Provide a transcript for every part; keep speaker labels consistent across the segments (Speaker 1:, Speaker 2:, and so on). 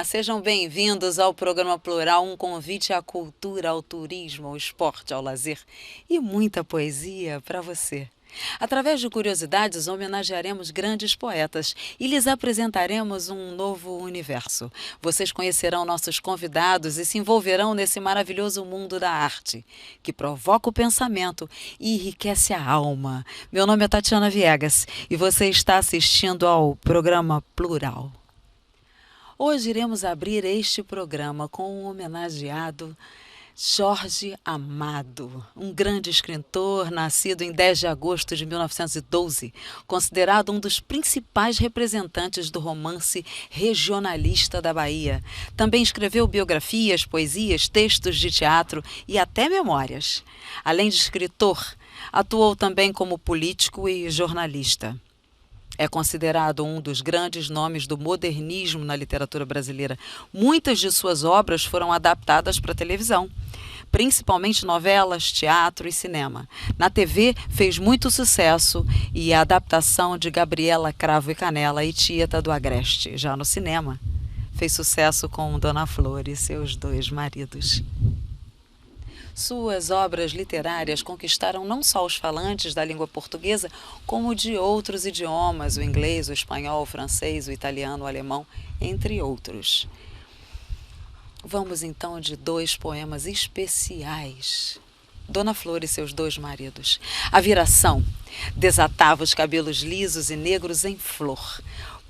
Speaker 1: sejam bem-vindos ao programa Plural, um convite à cultura, ao turismo, ao esporte, ao lazer e muita poesia para você. Através de curiosidades, homenagearemos grandes poetas e lhes apresentaremos um novo universo. Vocês conhecerão nossos convidados e se envolverão nesse maravilhoso mundo da arte, que provoca o pensamento e enriquece a alma. Meu nome é Tatiana Viegas e você está assistindo ao programa Plural. Hoje iremos abrir este programa com um homenageado Jorge Amado, um grande escritor nascido em 10 de agosto de 1912, considerado um dos principais representantes do romance regionalista da Bahia. Também escreveu biografias, poesias, textos de teatro e até memórias. Além de escritor, atuou também como político e jornalista. É considerado um dos grandes nomes do modernismo na literatura brasileira. Muitas de suas obras foram adaptadas para a televisão, principalmente novelas, teatro e cinema. Na TV fez muito sucesso e a adaptação de Gabriela Cravo e Canela e Tieta do Agreste. Já no cinema, fez sucesso com Dona Flor e seus 2 maridos. Suas obras literárias conquistaram não só os falantes da língua portuguesa, como de outros idiomas, o inglês, o espanhol, o francês, o italiano, o alemão, entre outros. Vamos então de 2 poemas especiais. Dona Flor e seus 2 maridos. A viração desatava os cabelos lisos e negros em flor.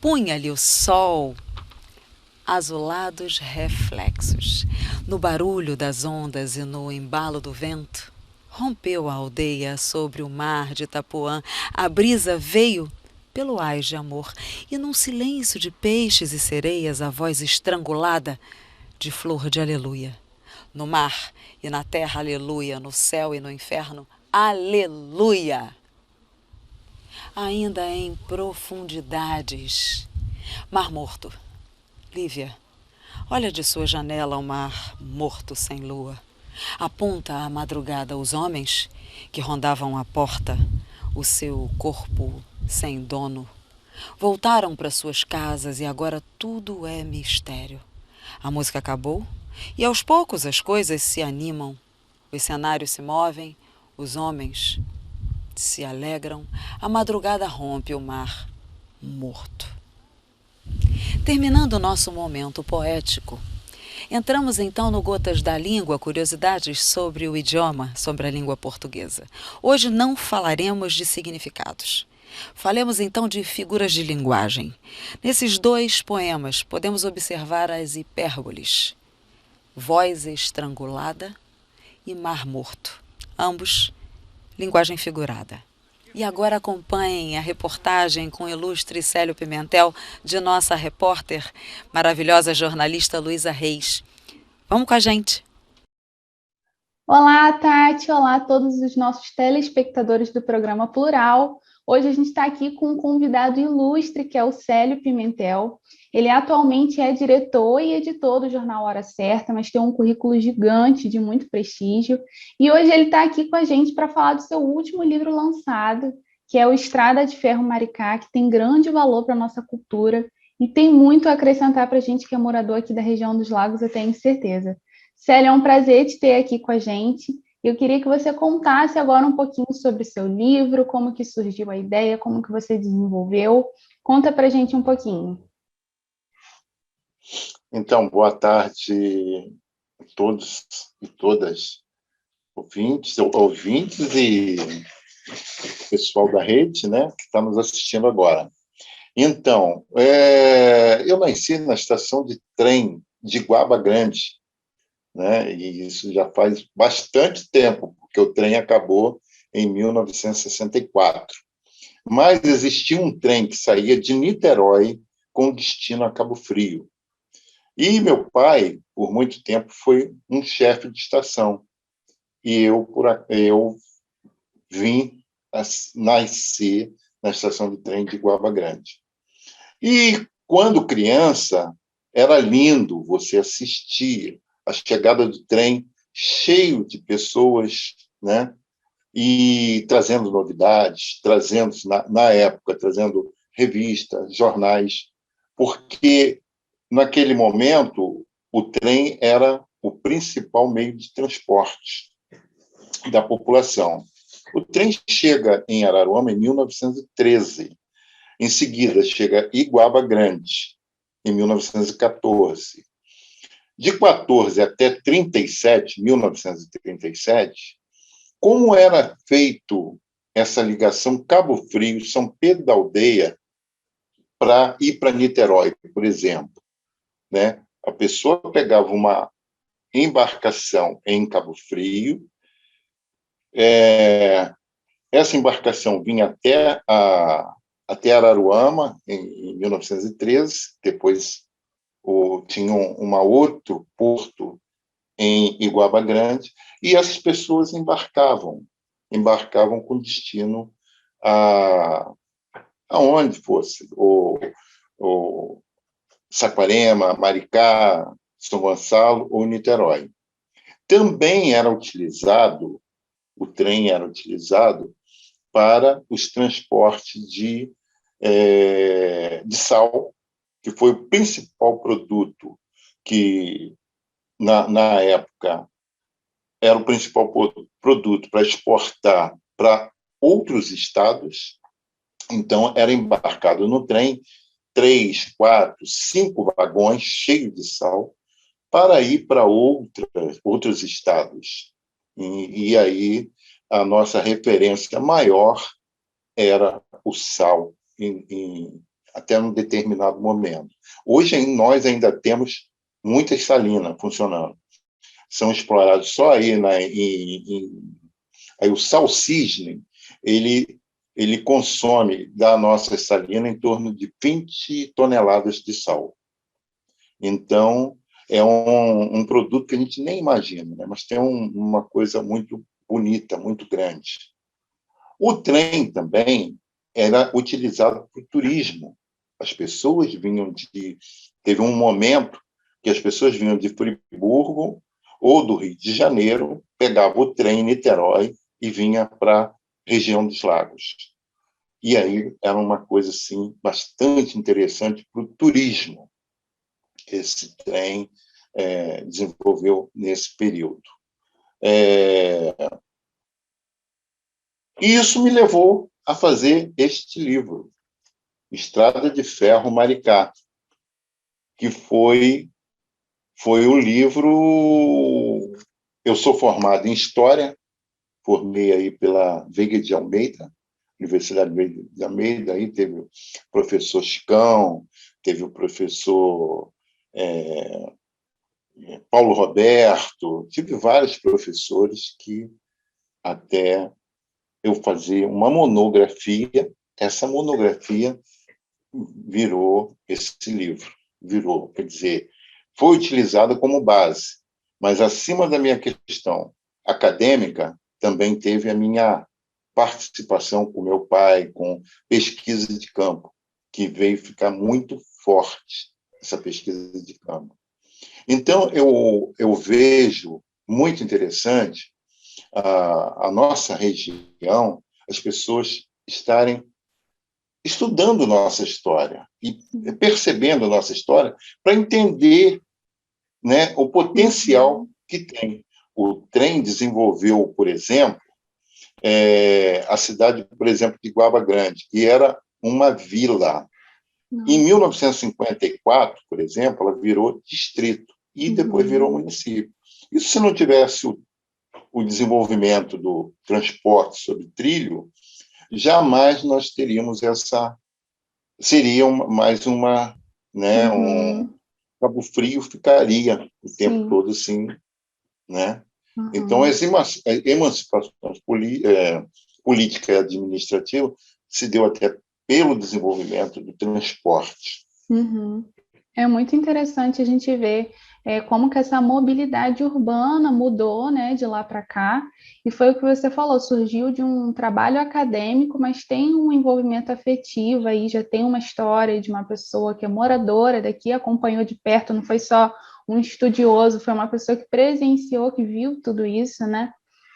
Speaker 1: Punha-lhe o sol azulados reflexos. No barulho das ondas e no embalo do vento, rompeu a aldeia sobre o mar de Itapuã. A brisa veio pelo ais de amor, e num silêncio de peixes e sereias, a voz estrangulada de flor de aleluia. No mar e na terra, aleluia. No céu e no inferno, aleluia. Ainda em profundidades, Mar Morto. Lívia, olha de sua janela o mar morto sem lua. Aponta à madrugada os homens que rondavam a porta, o seu corpo sem dono. Voltaram para suas casas e agora tudo é mistério. A música acabou e aos poucos as coisas se animam. Os cenários se movem, os homens se alegram. A madrugada rompe o mar morto. Terminando o nosso momento poético, entramos então no Gotas da Língua, curiosidades sobre o idioma, sobre a língua portuguesa. Hoje não falaremos de significados. Falemos então de figuras de linguagem. Nesses 2 poemas podemos observar as hipérboles, voz estrangulada e mar morto, ambos linguagem figurada. E agora acompanhem a reportagem com o ilustre Célio Pimentel, de nossa repórter, maravilhosa jornalista Luísa Reis. Vamos com a gente!
Speaker 2: Olá, Tati! Olá a todos os nossos telespectadores do programa Plural. Hoje a gente está aqui com um convidado ilustre, que é o Célio Pimentel. Ele atualmente é diretor e editor do jornal Hora Certa, mas tem um currículo gigante, de muito prestígio. E hoje ele está aqui com a gente para falar do seu último livro lançado, que é o Estrada de Ferro Maricá, que tem grande valor para a nossa cultura e tem muito a acrescentar para a gente que é morador aqui da região dos Lagos, eu tenho certeza. Célio, é um prazer te ter aqui com a gente. Eu queria que você contasse agora um pouquinho sobre o seu livro, como que surgiu a ideia, como que você desenvolveu. Conta para a gente um pouquinho.
Speaker 3: Então, boa tarde a todos e todas, ouvintes e pessoal da rede, né, que está nos assistindo agora. Então, eu nasci na estação de trem de Guaba Grande, né, e isso já faz bastante tempo, porque o trem acabou em 1964. Mas existia um trem que saía de Niterói com destino a Cabo Frio. E meu pai, por muito tempo, foi um chefe de estação. E eu vim a nascer na estação de trem de Guaba Grande. E, quando criança, era lindo você assistir a chegada do trem cheio de pessoas, né? E trazendo novidades, na época, trazendo revistas, jornais, porque naquele momento, o trem era o principal meio de transporte da população. O trem chega em Araruama em 1913. Em seguida, chega Iguaba Grande, em 1914. De 14 até 37, 1937, como era feito essa ligação Cabo Frio, São Pedro da Aldeia, para ir para Niterói, por exemplo, né? A pessoa pegava uma embarcação em Cabo Frio, essa embarcação vinha até Araruama, em 1913, depois tinha outro porto em Iguaba Grande, e essas pessoas embarcavam com destino aonde fosse, o Saquarema, Maricá, São Gonçalo ou Niterói. Também o trem era utilizado para os transportes de sal, que foi o principal produto que, na época, era o principal produto para exportar para outros estados. Então, era embarcado no trem 3, 4, 5 vagões cheios de sal para ir para outros estados. E aí a nossa referência maior era o sal, até um determinado momento. Hoje nós ainda temos muitas salinas funcionando. São explorados só aí, aí o sal cisne, ele consome da nossa salina em torno de 20 toneladas de sal. Então, é um produto que a gente nem imagina, né? Mas tem uma coisa muito bonita, muito grande. O trem também era utilizado para o turismo. As pessoas vinham Teve um momento que as pessoas vinham de Friburgo ou do Rio de Janeiro, pegavam o trem em Niterói e vinha para a região dos lagos. E aí era uma coisa assim, bastante interessante para o turismo. Esse trem desenvolveu nesse período. E isso me levou a fazer este livro, Estrada de Ferro Maricá, que foi o livro... Eu sou formado em História, formei aí pela Veiga de Almeida, Universidade Veiga de Almeida, aí teve o professor Chicão, teve o professor Paulo Roberto, tive vários professores que até eu fazer uma monografia, essa monografia virou esse livro, quer dizer, foi utilizada como base, mas acima da minha questão acadêmica, também teve a minha participação com meu pai, com pesquisa de campo, que veio ficar muito forte, essa pesquisa de campo. Então, eu vejo muito interessante a nossa região, as pessoas estarem estudando nossa história e percebendo nossa história para entender, né, o potencial que tem. O trem desenvolveu, por exemplo, a cidade, por exemplo, de Guaba Grande, que era uma vila. Em 1954, por exemplo, ela virou distrito e depois virou município. Isso se não tivesse o desenvolvimento do transporte sobre trilho, jamais nós teríamos seria mais uma, né, Cabo Frio ficaria o tempo todo assim, né? Então, a emancipação política e administrativa se deu até pelo desenvolvimento do transporte.
Speaker 2: É muito interessante a gente ver como que essa mobilidade urbana mudou, né, de lá para cá, e foi o que você falou, surgiu de um trabalho acadêmico, mas tem um envolvimento afetivo aí, já tem uma história de uma pessoa que é moradora daqui, acompanhou de perto, não foi só um estudioso, foi uma pessoa que presenciou, que viu tudo isso, né?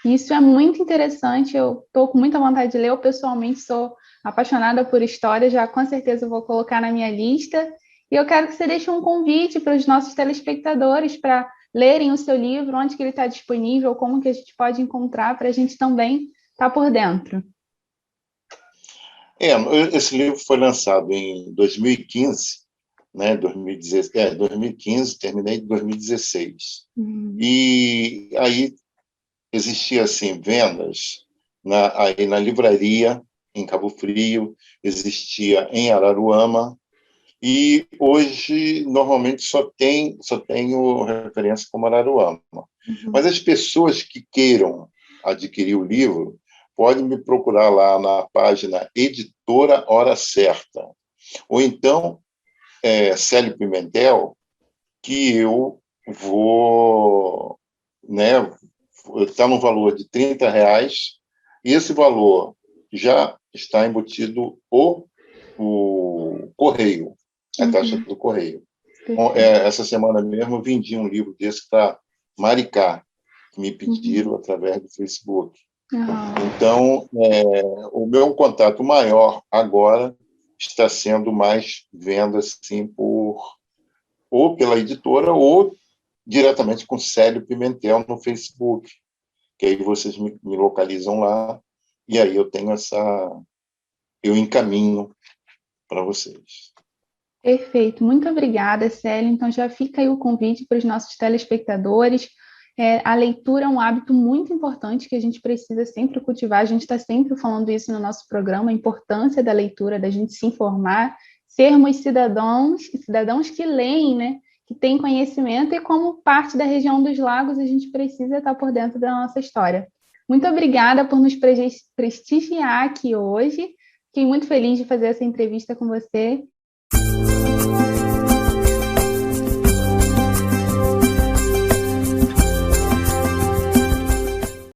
Speaker 2: E isso é muito interessante, eu estou com muita vontade de ler, eu pessoalmente sou apaixonada por história, já com certeza vou colocar na minha lista. E eu quero que você deixe um convite para os nossos telespectadores para lerem o seu livro, onde que ele está disponível, como que a gente pode encontrar, para a gente também estar por dentro.
Speaker 3: Esse livro foi lançado em 2015, né? 2015, terminei em 2016. E aí existia assim vendas aí na livraria em Cabo Frio, existia em Araruama, e hoje normalmente só tenho referência como Araruama. Mas as pessoas que queiram adquirir o livro podem me procurar lá na página Editora Hora Certa, ou então Célio Pimentel, que eu vou, né, está no valor de R$30, e esse valor já está embutido o correio, a taxa do correio. Essa semana mesmo eu vendi um livro desse para Maricá, que me pediram através do Facebook. Então, o meu contato maior agora está sendo mais venda assim, ou pela editora ou diretamente com Célio Pimentel no Facebook, que aí vocês me localizam lá e aí eu encaminho para vocês.
Speaker 2: Perfeito, muito obrigada, Célio. Então já fica aí o convite para os nossos telespectadores. A leitura é um hábito muito importante que a gente precisa sempre cultivar. A gente está sempre falando isso no nosso programa, a importância da leitura, da gente se informar, sermos cidadãos que leem, né? Que têm conhecimento, e como parte da região dos lagos, a gente precisa estar por dentro da nossa história. Muito obrigada por nos prestigiar aqui hoje. Fiquei muito feliz de fazer essa entrevista com você